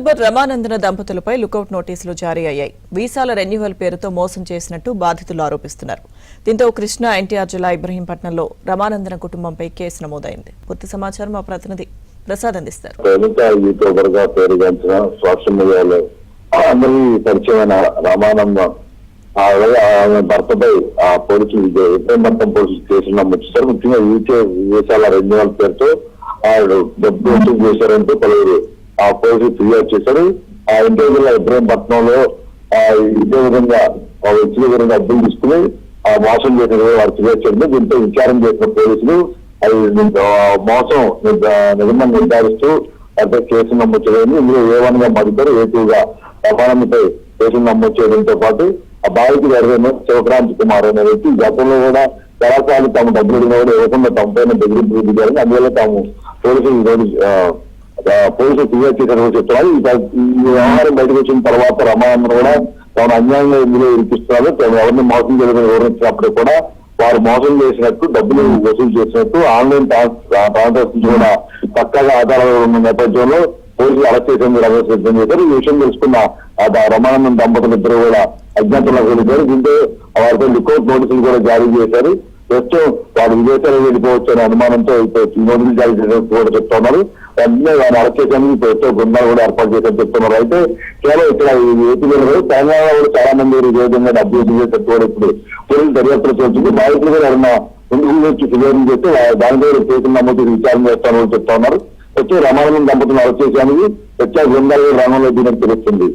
YouTuber రమానందన దంపతులపై lookout నోటీసులు జారీ అయ్యాయి. వీసాల రెన్యువల్ పేరుతో మోసం చేసినట్టు బాధితులు ఆరోపిస్తున్నారు. దీంతో కృష్ణా ఎన్టీఆర్ జిల్లా ఇబ్రహీంపట్నంలో రమానందన కుటుంబంపై కేసు నమోదైంది. పూర్తి సమాచారం మా ప్రతినిధి ప్రసాద్ అందిస్తారు. భర్తపై పోలీసులు ఇబ్రహీంపట్నం పోలీసులు కేసులు నమోదు. ముఖ్యంగా వీసాల రెన్యువల్ పేరుతో డబ్బు వసూలు చేశారంటూ పలువురు పోలీసులు ఫిర్యాదు చేశారు. ఎన్టీఆర్ జిల్లా ఇబ్రహీంపట్నంలో ఇదే విధంగా వ్యక్తుల గురించి డబ్బులు తీసుకుని మోసం చేసిన వారు ఫిర్యాదు చేయండి. దీంతో విచారణ చేసిన పోలీసులు మోసం నిజంగా నిర్ధారిస్తూ అంటే కేసు నమోదు చేయడం. ఇందులో A1 గా మధుకర్, A2 గా రమానందపై కేసులు నమోదు చేయడంతో పాటు ఆ బాధితుడు ఎవరైనా శివక్రాంతి కుమార్ అనే వ్యక్తి గతంలో కూడా చాలాసార్లు తాము డబ్బులు అడిగిన కూడా ఇవ్వకుండా తమపైన బెదిరింపులు దిగారని అందువల్ల తాము పోలీసులు ఫిర్యాదు చేశారని చెప్తున్నారు. ఈ వ్యవహారం బయటకు వచ్చిన తర్వాత రమానందన్ కూడా తాను అన్యాయంగా ఇందులో ఇరికిస్తున్నారు. తాను ఎవరిని మోసం చేయడం వివరించినప్పుడు కూడా వారు మోసం చేసినట్టు, డబ్బులు వసూలు చేసినట్టు, ఆన్లైన్ ట్రాన్సాక్షన్స్ కూడా పక్కాగా ఆధారాలు ఉన్న నేపథ్యంలో పోలీసులు అరెస్ట్ చేసేందుకు సిద్ధం చేశారు. ఈ విషయం తెలుసుకున్న రమానందన్ దంపతులు ఇద్దరు కూడా అజ్ఞాతంలోకి వెళ్ళిపోయారు. దీంతో వారిపై లుకౌట్ నోటీసులు కూడా జారీ చేశారు. ప్రస్తుతం వారు విదేశాలకు వెళ్ళిపోవచ్చు అనే అనుమానంతో నోటీసులు జారీ చేసినట్టు కూడా చెప్తున్నారు. వెంటనే వారిని అరెస్ట్ చేసేందుకు ప్రస్తుతం బృందాలు కూడా ఏర్పాటు చేశారని చెప్తున్నారు. అయితే కేవలం ఇక్కడ ఏపీలో తెలంగాణలో కూడా చాలా మంది ఈ విధంగా డబ్బు వసూలు చేసేట్టు కూడా ఇప్పుడు పోలీసులు దర్యాప్తులు చేస్తుంది. బాధితులు కూడా ఎవరన్నా ముందుకు వచ్చి ఫిర్యాదు చేస్తే దాని ద్వారా కేసులు నమోదు విచారణ చేస్తామని చెప్తా ఉన్నారు. వచ్చి రమానందన్ దంపతులను అరెస్ట్ చేసేందుకు ప్రత్యేక బృందాలు రంగంలో దిగినట్టు తెలుస్తుంది.